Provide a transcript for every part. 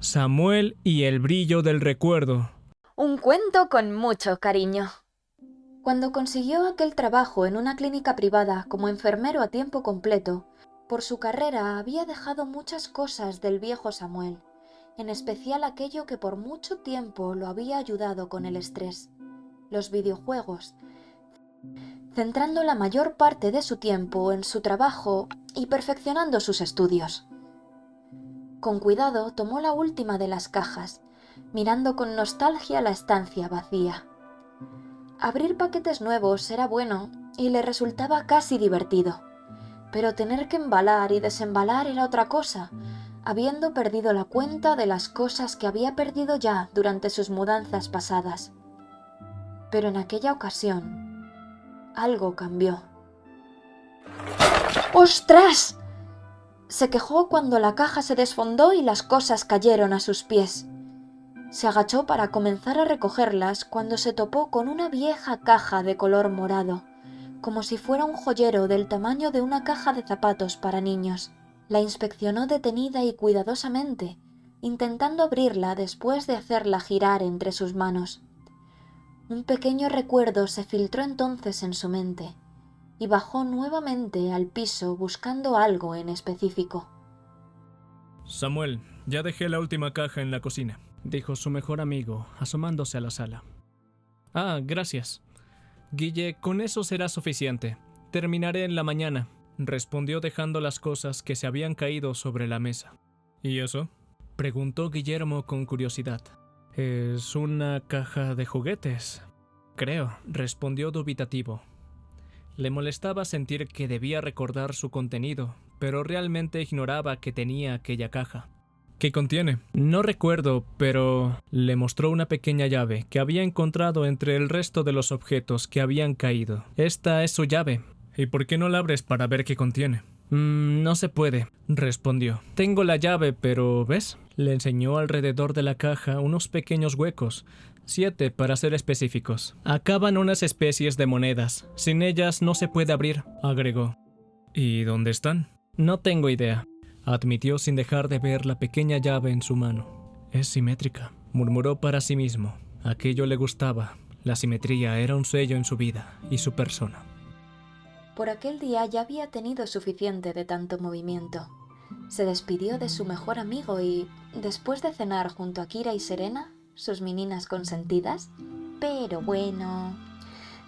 Samuel y el brillo del recuerdo. Un cuento con mucho cariño. Cuando consiguió aquel trabajo en una clínica privada como enfermero a tiempo completo, por su carrera había dejado muchas cosas del viejo Samuel, en especial aquello que por mucho tiempo lo había ayudado con el estrés, los videojuegos, centrando la mayor parte de su tiempo en su trabajo y perfeccionando sus estudios. Con cuidado tomó la última de las cajas, mirando con nostalgia la estancia vacía. Abrir paquetes nuevos era bueno y le resultaba casi divertido, pero tener que embalar y desembalar era otra cosa, habiendo perdido la cuenta de las cosas que había perdido ya durante sus mudanzas pasadas. Pero en aquella ocasión, algo cambió. ¡Ostras!, se quejó cuando la caja se desfondó y las cosas cayeron a sus pies. Se agachó para comenzar a recogerlas cuando se topó con una vieja caja de color morado, como si fuera un joyero del tamaño de una caja de zapatos para niños. La inspeccionó detenida y cuidadosamente, intentando abrirla después de hacerla girar entre sus manos. Un pequeño recuerdo se filtró entonces en su mente, y bajó nuevamente al piso buscando algo en específico. Samuel, ya dejé la última caja en la cocina, dijo su mejor amigo, asomándose a la sala. Ah, gracias. Guille, con eso será suficiente. Terminaré en la mañana, respondió dejando las cosas que se habían caído sobre la mesa. ¿Y eso?, preguntó Guillermo con curiosidad. Es una caja de juguetes, creo, respondió dubitativo. Le molestaba sentir que debía recordar su contenido, pero realmente ignoraba que tenía aquella caja. ¿Qué contiene? No recuerdo, pero le mostró una pequeña llave que había encontrado entre el resto de los objetos que habían caído. Esta es su llave. ¿Y por qué no la abres para ver qué contiene? No se puede, respondió. Tengo la llave, pero ¿ves? Le enseñó alrededor de la caja unos pequeños huecos. 7 para ser específicos. Acaban unas especies de monedas. Sin ellas no se puede abrir, agregó. ¿Y dónde están? No tengo idea, admitió sin dejar de ver la pequeña llave en su mano. Es simétrica, murmuró para sí mismo. Aquello le gustaba. La simetría era un sello en su vida y su persona. Por aquel día ya había tenido suficiente de tanto movimiento. Se despidió de su mejor amigo y, después de cenar junto a Kira y Serena, sus meninas consentidas, pero bueno,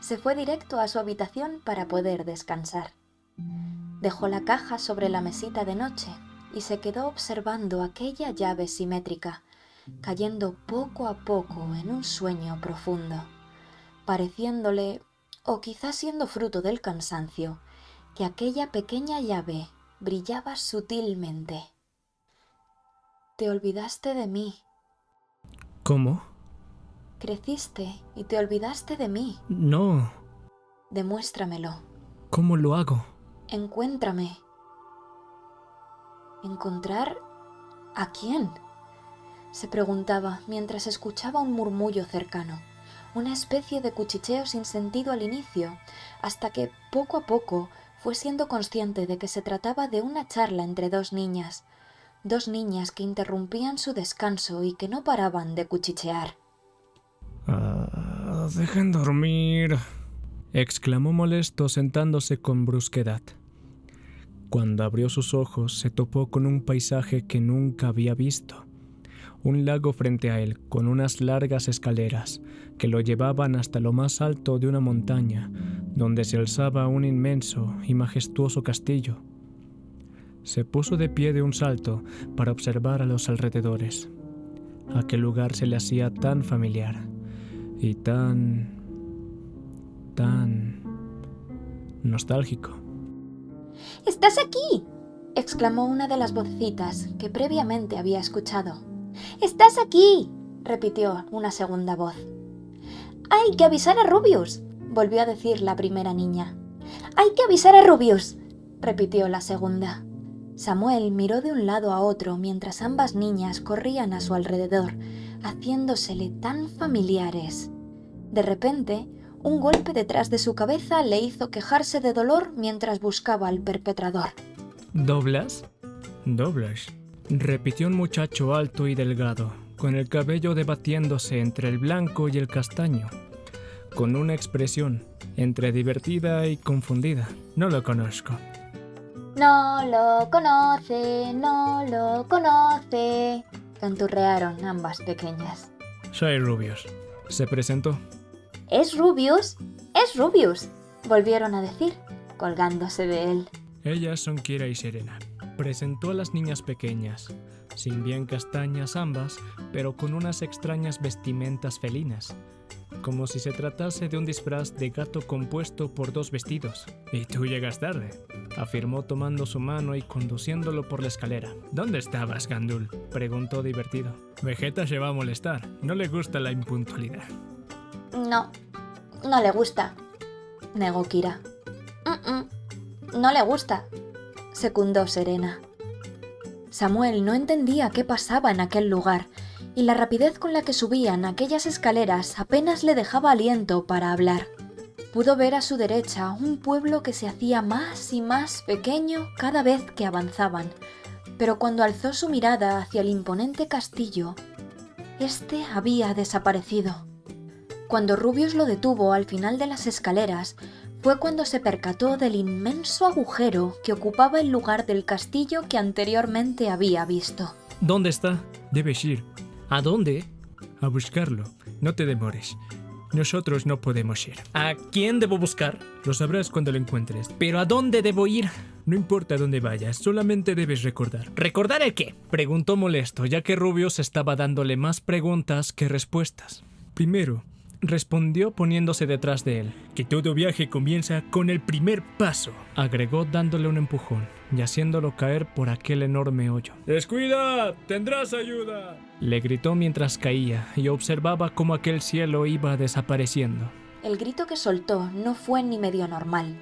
se fue directo a su habitación para poder descansar. Dejó la caja sobre la mesita de noche y se quedó observando aquella llave simétrica, cayendo poco a poco en un sueño profundo, pareciéndole, o quizás siendo fruto del cansancio, que aquella pequeña llave brillaba sutilmente. Te olvidaste de mí. ¿Cómo? Creciste y te olvidaste de mí. No. Demuéstramelo. ¿Cómo lo hago? Encuéntrame. ¿Encontrar a quién?, se preguntaba mientras escuchaba un murmullo cercano, una especie de cuchicheo sin sentido al inicio, hasta que poco a poco fue siendo consciente de que se trataba de una charla entre dos niñas que interrumpían su descanso y que no paraban de cuchichear. Dejen dormir, exclamó molesto sentándose con brusquedad. Cuando abrió sus ojos se topó con un paisaje que nunca había visto. Un lago frente a él, con unas largas escaleras que lo llevaban hasta lo más alto de una montaña, donde se alzaba un inmenso y majestuoso castillo. Se puso de pie de un salto para observar a los alrededores. Aquel lugar se le hacía tan familiar y tan nostálgico. ¡Estás aquí!, exclamó una de las vocecitas que previamente había escuchado. ¡Estás aquí!, repitió una segunda voz. ¡Hay que avisar a Rubius!, volvió a decir la primera niña. ¡Hay que avisar a Rubius!, repitió la segunda. Samuel miró de un lado a otro mientras ambas niñas corrían a su alrededor, haciéndosele tan familiares. De repente, un golpe detrás de su cabeza le hizo quejarse de dolor mientras buscaba al perpetrador. ¿Doblas? Doblas. repitió un muchacho alto y delgado, con el cabello debatiéndose entre el blanco y el castaño, con una expresión entre divertida y confundida. No lo conozco. No lo conoce, no lo conoce, canturrearon ambas pequeñas. Soy Rubius. Se presentó. ¿Es Rubius? ¡Es Rubius!, volvieron a decir, colgándose de él. Ellas son Kira y Serena. Presentó a las niñas pequeñas, sin bien castañas ambas, pero con unas extrañas vestimentas felinas, como si se tratase de un disfraz de gato compuesto por 2 vestidos. «Y tú llegas tarde», afirmó tomando su mano y conduciéndolo por la escalera. «¿Dónde estabas, Gandul?», preguntó divertido. «Vegeta se va a molestar, no le gusta la impuntualidad». No le gusta, negó Kira. No le gusta, secundó Serena. Samuel no entendía qué pasaba en aquel lugar, y la rapidez con la que subían aquellas escaleras apenas le dejaba aliento para hablar. Pudo ver a su derecha un pueblo que se hacía más y más pequeño cada vez que avanzaban, pero cuando alzó su mirada hacia el imponente castillo, este había desaparecido. Cuando Rubius lo detuvo al final de las escaleras, fue cuando se percató del inmenso agujero que ocupaba el lugar del castillo que anteriormente había visto. «¿Dónde está?» «Debes ir». «¿A dónde?» «A buscarlo. No te demores. Nosotros no podemos ir». «¿A quién debo buscar?» «Lo sabrás cuando lo encuentres». «¿Pero a dónde debo ir?» «No importa dónde vayas, solamente debes recordar». «¿Recordar el qué?», preguntó molesto, ya que Rubius estaba dándole más preguntas que respuestas. «Primero», respondió poniéndose detrás de él, «que todo viaje comienza con el primer paso», agregó dándole un empujón y haciéndolo caer por aquel enorme hoyo. «¡Descuida! ¡Tendrás ayuda!», le gritó mientras caía y observaba cómo aquel cielo iba desapareciendo. El grito que soltó no fue ni medio normal.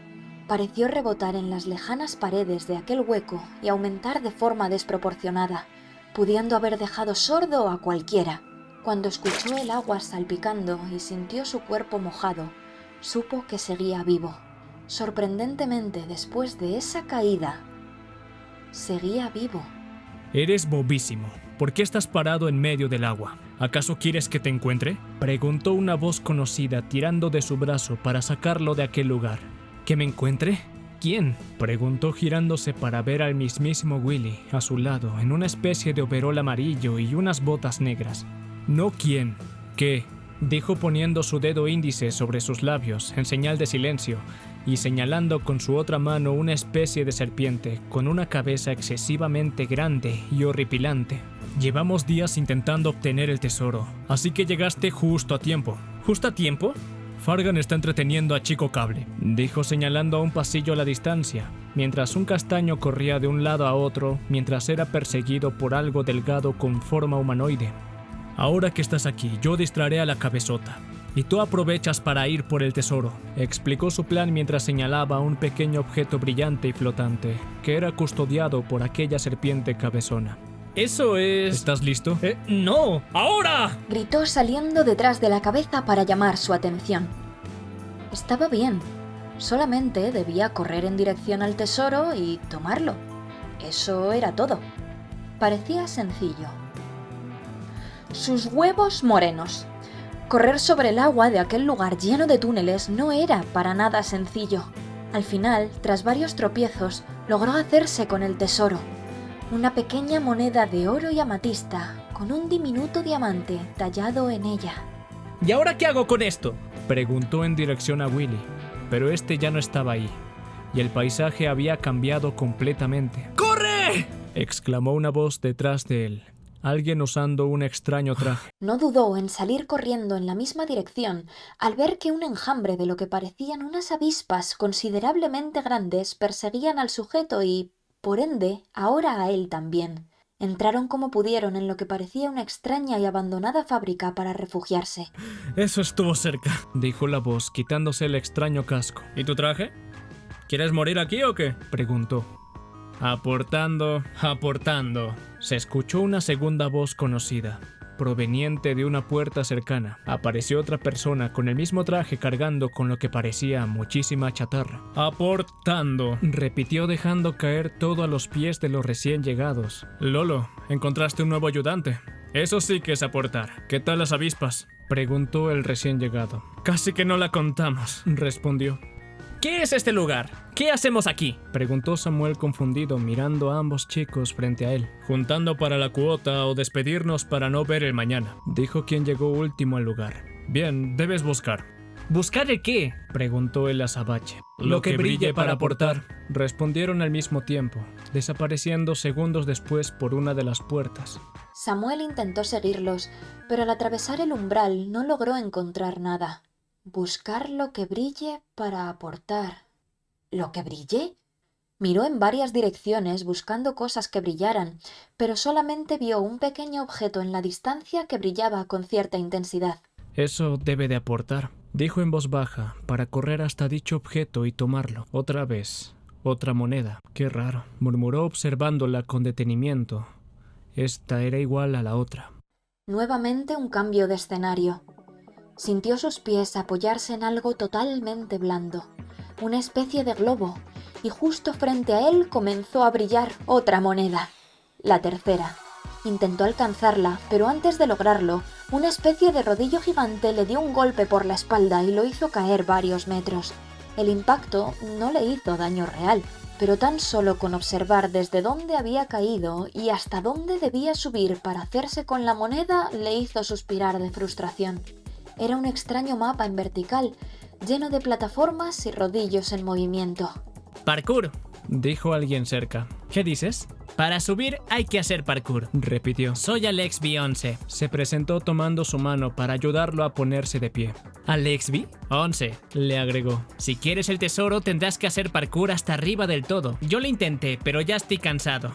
Pareció rebotar en las lejanas paredes de aquel hueco y aumentar de forma desproporcionada, pudiendo haber dejado sordo a cualquiera. Cuando escuchó el agua salpicando y sintió su cuerpo mojado, supo que seguía vivo. Sorprendentemente, después de esa caída, seguía vivo. «Eres bobísimo. ¿Por qué estás parado en medio del agua? ¿Acaso quieres que te encuentre?», preguntó una voz conocida tirando de su brazo para sacarlo de aquel lugar. «¿Que me encuentre? ¿Quién?», preguntó girándose para ver al mismísimo Willy a su lado en una especie de overol amarillo y unas botas negras. «No quién, ¿qué?», dijo poniendo su dedo índice sobre sus labios en señal de silencio y señalando con su otra mano una especie de serpiente con una cabeza excesivamente grande y horripilante. «Llevamos días intentando obtener el tesoro, así que llegaste justo a tiempo». «¿Justo a tiempo?». «Fargan está entreteniendo a Chico Cable», dijo señalando a un pasillo a la distancia, mientras un castaño corría de un lado a otro mientras era perseguido por algo delgado con forma humanoide. «Ahora que estás aquí, yo distraeré a la cabezota, y tú aprovechas para ir por el tesoro», explicó su plan mientras señalaba un pequeño objeto brillante y flotante, que era custodiado por aquella serpiente cabezona. «Eso es...» «¿Estás listo?» «No, ahora», gritó saliendo detrás de la cabeza para llamar su atención. Estaba bien, solamente debía correr en dirección al tesoro y tomarlo. Eso era todo. Parecía sencillo. Sus huevos morenos. Correr sobre el agua de aquel lugar lleno de túneles no era para nada sencillo. Al final, tras varios tropiezos, logró hacerse con el tesoro. Una pequeña moneda de oro y amatista, con un diminuto diamante tallado en ella. «¿Y ahora qué hago con esto?», preguntó en dirección a Willy, pero este ya no estaba ahí, y el paisaje había cambiado completamente. «¡Corre!», exclamó una voz detrás de él. Alguien usando un extraño traje. No dudó en salir corriendo en la misma dirección al ver que un enjambre de lo que parecían unas avispas considerablemente grandes perseguían al sujeto y, por ende, ahora a él también. Entraron como pudieron en lo que parecía una extraña y abandonada fábrica para refugiarse. «Eso estuvo cerca», dijo la voz, quitándose el extraño casco. «¿Y tu traje? ¿Quieres morir aquí o qué?», preguntó. «Aportando, aportando», se escuchó una segunda voz conocida, proveniente de una puerta cercana. Apareció otra persona con el mismo traje cargando con lo que parecía muchísima chatarra. «Aportando», repitió dejando caer todo a los pies de los recién llegados. «Lolo, encontraste un nuevo ayudante. Eso sí que es aportar. ¿Qué tal las avispas?», preguntó el recién llegado. «Casi que no la contamos», respondió. «¿Qué es este lugar? ¿Qué hacemos aquí?», preguntó Samuel confundido, mirando a ambos chicos frente a él. «Juntando para la cuota o despedirnos para no ver el mañana», dijo quien llegó último al lugar. «Bien, debes buscar». «¿Buscar el qué?», preguntó el azabache. «Lo que brille para aportar», respondieron al mismo tiempo, desapareciendo segundos después por una de las puertas. Samuel intentó seguirlos, pero al atravesar el umbral no logró encontrar nada. Buscar lo que brille para aportar. ¿Lo que brille? Miró en varias direcciones buscando cosas que brillaran, pero solamente vio un pequeño objeto en la distancia que brillaba con cierta intensidad. «Eso debe de aportar», dijo en voz baja, para correr hasta dicho objeto y tomarlo. Otra vez, otra moneda. «Qué raro», murmuró observándola con detenimiento. Esta era igual a la otra. Nuevamente un cambio de escenario. Sintió sus pies apoyarse en algo totalmente blando, una especie de globo, y justo frente a él comenzó a brillar otra moneda, la tercera. Intentó alcanzarla, pero antes de lograrlo, una especie de rodillo gigante le dio un golpe por la espalda y lo hizo caer varios metros. El impacto no le hizo daño real, pero tan solo con observar desde dónde había caído y hasta dónde debía subir para hacerse con la moneda le hizo suspirar de frustración. Era un extraño mapa en vertical, lleno de plataformas y rodillos en movimiento. «Parkour», dijo alguien cerca. «¿Qué dices?». «Para subir hay que hacer parkour», repitió. «Soy Alexby 11. Se presentó tomando su mano para ayudarlo a ponerse de pie. «¿Alexby 11. le agregó. «Si quieres el tesoro tendrás que hacer parkour hasta arriba del todo. Yo lo intenté, pero ya estoy cansado.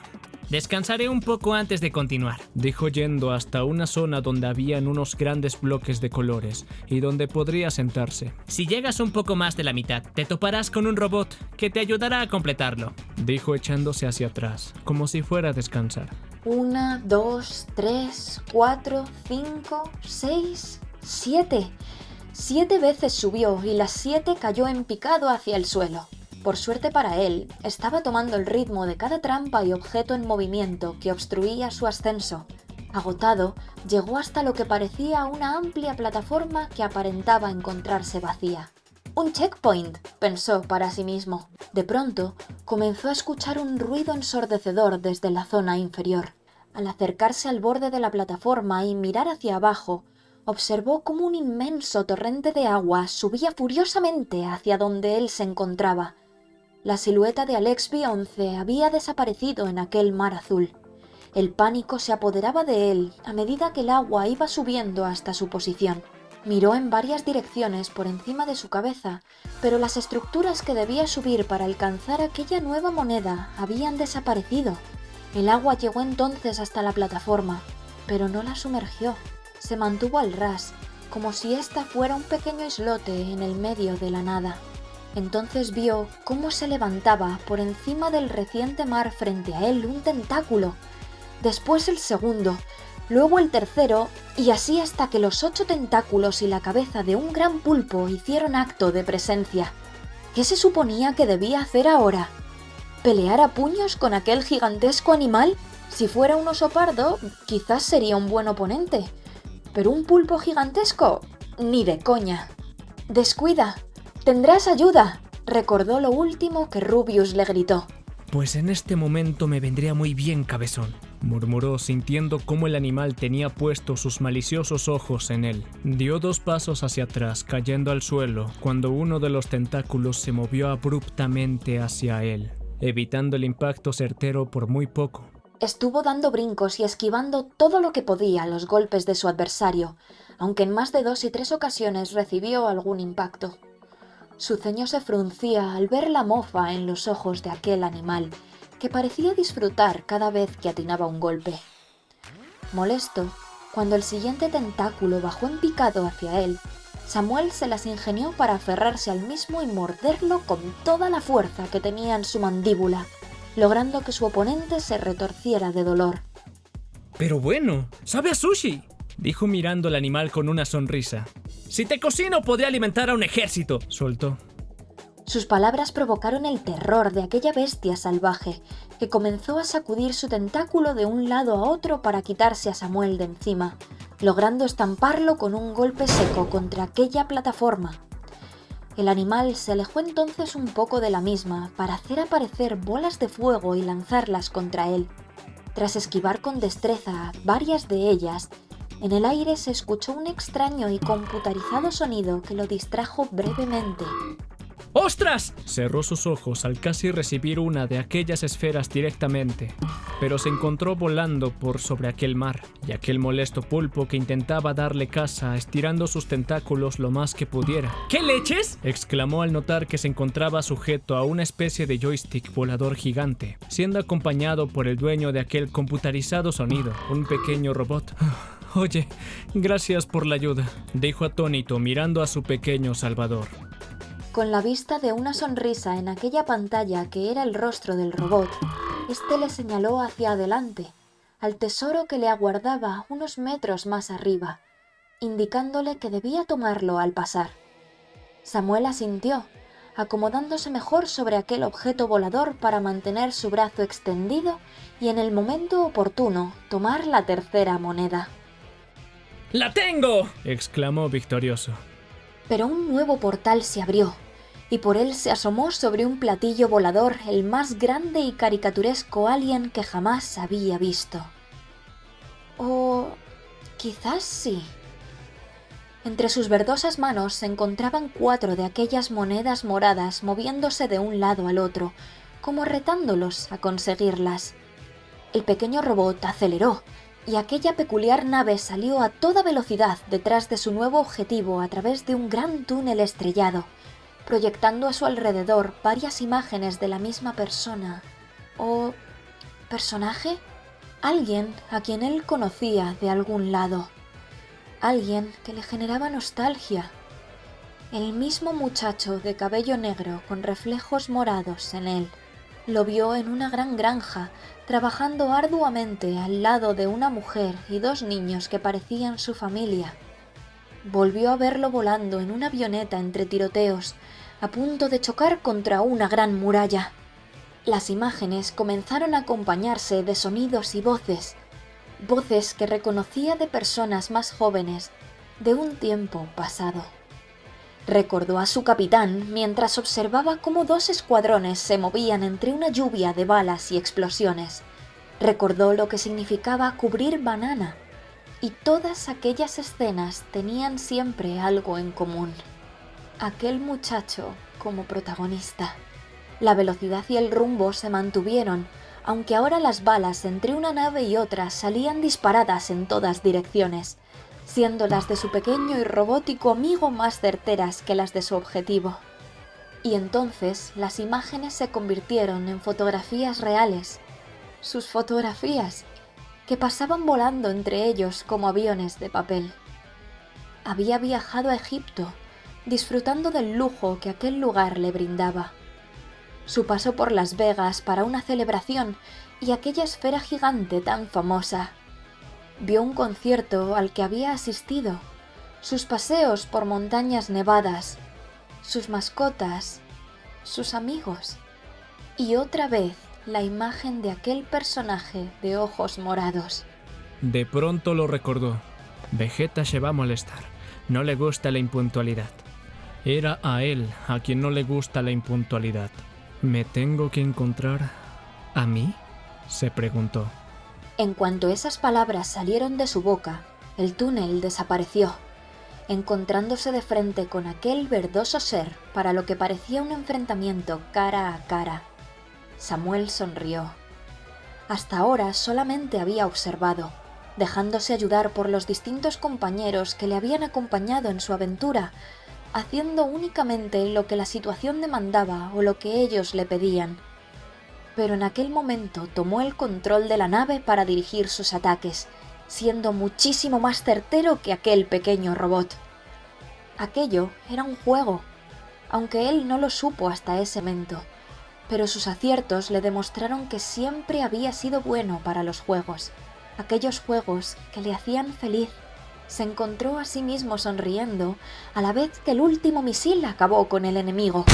Descansaré un poco antes de continuar», dijo yendo hasta una zona donde habían unos grandes bloques de colores y donde podría sentarse. «Si llegas un poco más de la mitad, te toparás con un robot que te ayudará a completarlo», dijo echándose hacia atrás, como si fuera a descansar. 1, 2, 3, 4, 5, 6, 7. 7 veces subió y las 7 cayó en picado hacia el suelo. Por suerte para él, estaba tomando el ritmo de cada trampa y objeto en movimiento que obstruía su ascenso. Agotado, llegó hasta lo que parecía una amplia plataforma que aparentaba encontrarse vacía. «Un checkpoint», pensó para sí mismo. De pronto, comenzó a escuchar un ruido ensordecedor desde la zona inferior. Al acercarse al borde de la plataforma y mirar hacia abajo, observó cómo un inmenso torrente de agua subía furiosamente hacia donde él se encontraba. La silueta de Alexby 11 había desaparecido en aquel mar azul. El pánico se apoderaba de él a medida que el agua iba subiendo hasta su posición. Miró en varias direcciones por encima de su cabeza, pero las estructuras que debía subir para alcanzar aquella nueva moneda habían desaparecido. El agua llegó entonces hasta la plataforma, pero no la sumergió. Se mantuvo al ras, como si ésta fuera un pequeño islote en el medio de la nada. Entonces vio cómo se levantaba por encima del reciente mar frente a él un tentáculo, después el segundo, luego el tercero, y así hasta que los 8 tentáculos y la cabeza de un gran pulpo hicieron acto de presencia. ¿Qué se suponía que debía hacer ahora? ¿Pelear a puños con aquel gigantesco animal? Si fuera un oso pardo, quizás sería un buen oponente, pero un pulpo gigantesco, ni de coña. «Descuida, tendrás ayuda», recordó lo último que Rubius le gritó. «Pues en este momento me vendría muy bien, cabezón», murmuró sintiendo cómo el animal tenía puestos sus maliciosos ojos en él. Dio 2 pasos hacia atrás, cayendo al suelo, cuando uno de los tentáculos se movió abruptamente hacia él, evitando el impacto certero por muy poco. Estuvo dando brincos y esquivando todo lo que podía los golpes de su adversario, aunque en más de 2 y 3 ocasiones recibió algún impacto. Su ceño se fruncía al ver la mofa en los ojos de aquel animal, que parecía disfrutar cada vez que atinaba un golpe. Molesto, cuando el siguiente tentáculo bajó en picado hacia él, Samuel se las ingenió para aferrarse al mismo y morderlo con toda la fuerza que tenía en su mandíbula, logrando que su oponente se retorciera de dolor. «Pero bueno, sabe a sushi», dijo mirando al animal con una sonrisa. Si te cocino podría alimentar a un ejército, soltó. Sus palabras provocaron el terror de aquella bestia salvaje, que comenzó a sacudir su tentáculo de un lado a otro para quitarse a Samuel de encima, logrando estamparlo con un golpe seco contra aquella plataforma. El animal se alejó entonces un poco de la misma para hacer aparecer bolas de fuego y lanzarlas contra él. Tras esquivar con destreza varias de ellas, en el aire se escuchó un extraño y computarizado sonido que lo distrajo brevemente. ¡Ostras! Cerró sus ojos al casi recibir una de aquellas esferas directamente, pero se encontró volando por sobre aquel mar, y aquel molesto pulpo que intentaba darle caza estirando sus tentáculos lo más que pudiera. ¿Qué leches? Exclamó al notar que se encontraba sujeto a una especie de joystick volador gigante, siendo acompañado por el dueño de aquel computarizado sonido, un pequeño robot. Oye, gracias por la ayuda, dijo atónito mirando a su pequeño salvador. Con la vista de una sonrisa en aquella pantalla que era el rostro del robot, este le señaló hacia adelante, al tesoro que le aguardaba unos metros más arriba, indicándole que debía tomarlo al pasar. Samuel asintió, acomodándose mejor sobre aquel objeto volador para mantener su brazo extendido y en el momento oportuno tomar la tercera moneda. ¡La tengo!, exclamó victorioso. Pero un nuevo portal se abrió, y por él se asomó sobre un platillo volador el más grande y caricaturesco alien que jamás había visto. O quizás sí. Entre sus verdosas manos se encontraban 4 de aquellas monedas moradas moviéndose de un lado al otro, como retándolos a conseguirlas. El pequeño robot aceleró, y aquella peculiar nave salió a toda velocidad detrás de su nuevo objetivo a través de un gran túnel estrellado, proyectando a su alrededor varias imágenes de la misma persona o personaje, alguien a quien él conocía de algún lado, alguien que le generaba nostalgia, el mismo muchacho de cabello negro con reflejos morados en él. Lo vio en una gran granja, trabajando arduamente al lado de una mujer y 2 niños que parecían su familia. Volvió a verlo volando en una avioneta entre tiroteos, a punto de chocar contra una gran muralla. Las imágenes comenzaron a acompañarse de sonidos y voces, voces que reconocía de personas más jóvenes, de un tiempo pasado. Recordó a su capitán mientras observaba cómo 2 escuadrones se movían entre una lluvia de balas y explosiones. Recordó lo que significaba cubrir Banana, y todas aquellas escenas tenían siempre algo en común. Aquel muchacho como protagonista. La velocidad y el rumbo se mantuvieron, aunque ahora las balas entre una nave y otra salían disparadas en todas direcciones, siendo las de su pequeño y robótico amigo más certeras que las de su objetivo. Y entonces las imágenes se convirtieron en fotografías reales, sus fotografías, que pasaban volando entre ellos como aviones de papel. Había viajado a Egipto, disfrutando del lujo que aquel lugar le brindaba. Su paso por Las Vegas para una celebración y aquella esfera gigante tan famosa. Vio un concierto al que había asistido, sus paseos por montañas nevadas, sus mascotas, sus amigos, y otra vez la imagen de aquel personaje de ojos morados. De pronto lo recordó. Vegeta se va a molestar. No le gusta la impuntualidad. Era a él a quien no le gusta la impuntualidad. ¿Me tengo que encontrar a mí?, se preguntó. En cuanto esas palabras salieron de su boca, el túnel desapareció, encontrándose de frente con aquel verdoso ser para lo que parecía un enfrentamiento cara a cara. Samuel sonrió. Hasta ahora solamente había observado, dejándose ayudar por los distintos compañeros que le habían acompañado en su aventura, haciendo únicamente lo que la situación demandaba o lo que ellos le pedían. Pero en aquel momento tomó el control de la nave para dirigir sus ataques, siendo muchísimo más certero que aquel pequeño robot. Aquello era un juego, aunque él no lo supo hasta ese momento, pero sus aciertos le demostraron que siempre había sido bueno para los juegos, aquellos juegos que le hacían feliz, Se encontró a sí mismo sonriendo, a la vez que el último misil acabó con el enemigo.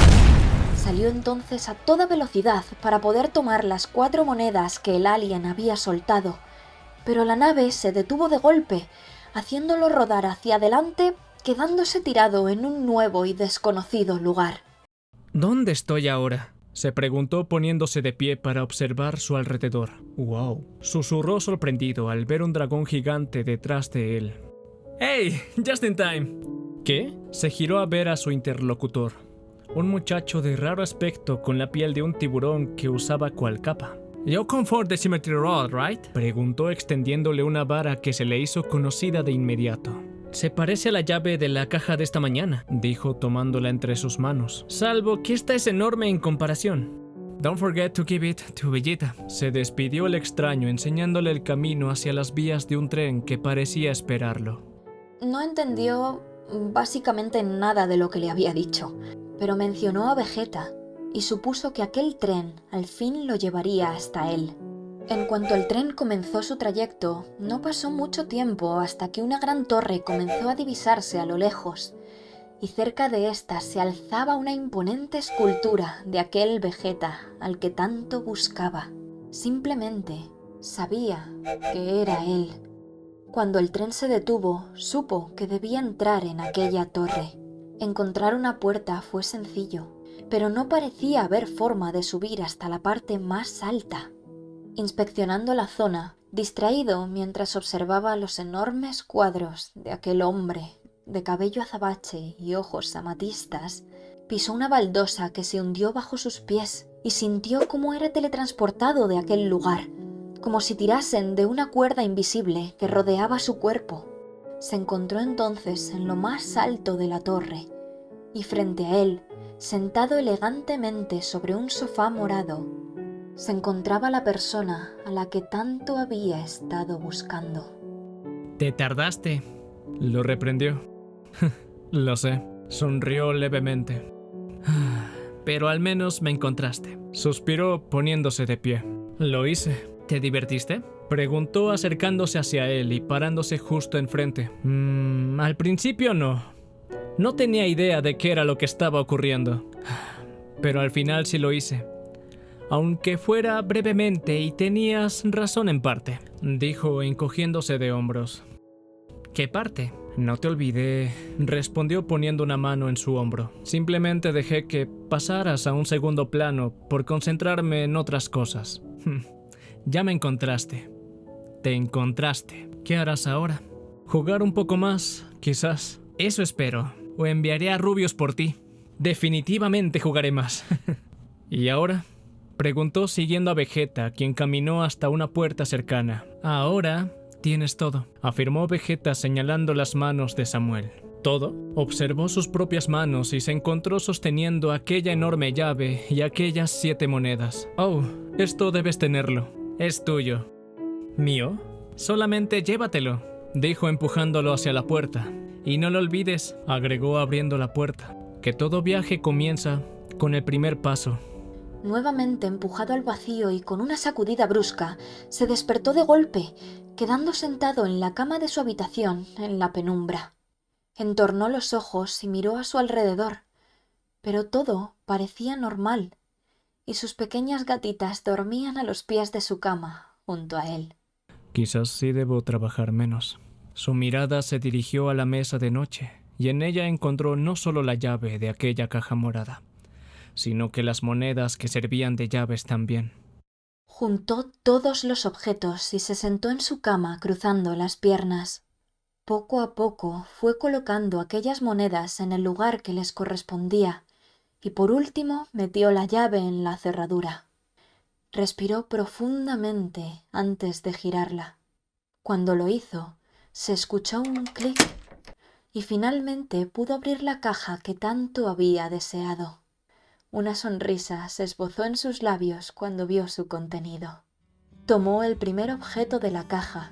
Salió entonces a toda velocidad para poder tomar las 4 monedas que el alien había soltado, pero la nave se detuvo de golpe, haciéndolo rodar hacia adelante, quedándose tirado en un nuevo y desconocido lugar. ¿Dónde estoy ahora?, se preguntó poniéndose de pie para observar su alrededor. ¡Wow!, susurró sorprendido al ver un dragón gigante detrás de él. ¡Hey! ¡Just in time! ¿Qué? Se giró a ver a su interlocutor, un muchacho de raro aspecto con la piel de un tiburón que usaba cual capa. «You come for the Symmetry Rod, right?», preguntó extendiéndole una vara que se le hizo conocida de inmediato. «Se parece a la llave de la caja de esta mañana», dijo tomándola entre sus manos, «salvo que esta es enorme en comparación». «Don't forget to give it to Vegeta», se despidió el extraño enseñándole el camino hacia las vías de un tren que parecía esperarlo. No entendió básicamente nada de lo que le había dicho, pero mencionó a Vegeta y supuso que aquel tren al fin lo llevaría hasta él. En cuanto el tren comenzó su trayecto, no pasó mucho tiempo hasta que una gran torre comenzó a divisarse a lo lejos, y cerca de ésta se alzaba una imponente escultura de aquel Vegeta al que tanto buscaba. Simplemente sabía que era él. Cuando el tren se detuvo, supo que debía entrar en aquella torre. Encontrar una puerta fue sencillo, pero no parecía haber forma de subir hasta la parte más alta. Inspeccionando la zona, distraído mientras observaba los enormes cuadros de aquel hombre de cabello azabache y ojos amatistas, pisó una baldosa que se hundió bajo sus pies y sintió cómo era teletransportado de aquel lugar, como si tirasen de una cuerda invisible que rodeaba su cuerpo. Se encontró entonces en lo más alto de la torre, y frente a él, sentado elegantemente sobre un sofá morado, se encontraba la persona a la que tanto había estado buscando. Te tardaste. Lo reprendió. Lo sé, sonrió levemente. Pero al menos me encontraste. Suspiró poniéndose de pie. Lo hice. ¿Te divertiste? Preguntó acercándose hacia él y parándose justo enfrente. Al principio no. No tenía idea de qué era lo que estaba ocurriendo. Pero al final sí lo hice. Aunque fuera brevemente, y tenías razón en parte, dijo encogiéndose de hombros. ¿Qué parte? No te olvidé, respondió poniendo una mano en su hombro. Simplemente dejé que pasaras a un segundo plano por concentrarme en otras cosas. Ya me encontraste. Te encontraste. ¿Qué harás ahora? Jugar un poco más, quizás. Eso espero. O enviaré a Rubius por ti. Definitivamente jugaré más. ¿Y ahora? Preguntó siguiendo a Vegeta, quien caminó hasta una puerta cercana. Ahora tienes todo, afirmó Vegeta señalando las manos de Samuel. ¿Todo? Observó sus propias manos y se encontró sosteniendo aquella enorme llave y aquellas 7 monedas. Oh, esto debes tenerlo. Es tuyo. ¿Mío? Solamente llévatelo, dijo empujándolo hacia la puerta. Y no lo olvides, agregó abriendo la puerta, que todo viaje comienza con el primer paso. Nuevamente empujado al vacío y con una sacudida brusca, se despertó de golpe, quedando sentado en la cama de su habitación en la penumbra. Entornó los ojos y miró a su alrededor, pero todo parecía normal, y sus pequeñas gatitas dormían a los pies de su cama, junto a él. Quizás sí debo trabajar menos. Su mirada se dirigió a la mesa de noche, y en ella encontró no solo la llave de aquella caja morada, sino que las monedas que servían de llaves también. Juntó todos los objetos y se sentó en su cama cruzando las piernas. Poco a poco fue colocando aquellas monedas en el lugar que les correspondía y por último metió la llave en la cerradura. Respiró profundamente antes de girarla. Cuando lo hizo, se escuchó un clic y finalmente pudo abrir la caja que tanto había deseado. Una sonrisa se esbozó en sus labios cuando vio su contenido. Tomó el primer objeto de la caja,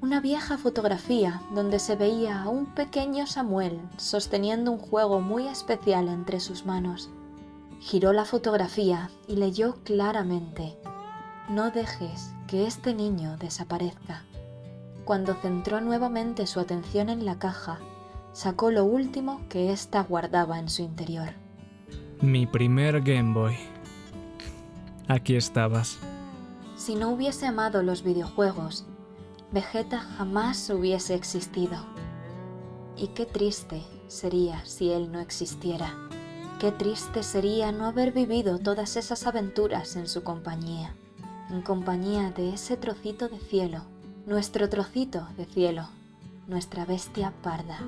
una vieja fotografía donde se veía a un pequeño Samuel sosteniendo un juego muy especial entre sus manos. Giró la fotografía y leyó claramente: «No dejes que este niño desaparezca». cuando centró nuevamente su atención en la caja, sacó lo último que ésta guardaba en su interior. Mi primer Game Boy. Aquí estabas. Si no hubiese amado los videojuegos, Vegeta jamás hubiese existido. Y qué triste sería si él no existiera. Qué triste sería no haber vivido todas esas aventuras en su compañía. En compañía de ese trocito de cielo, nuestro trocito de cielo, nuestra bestia parda.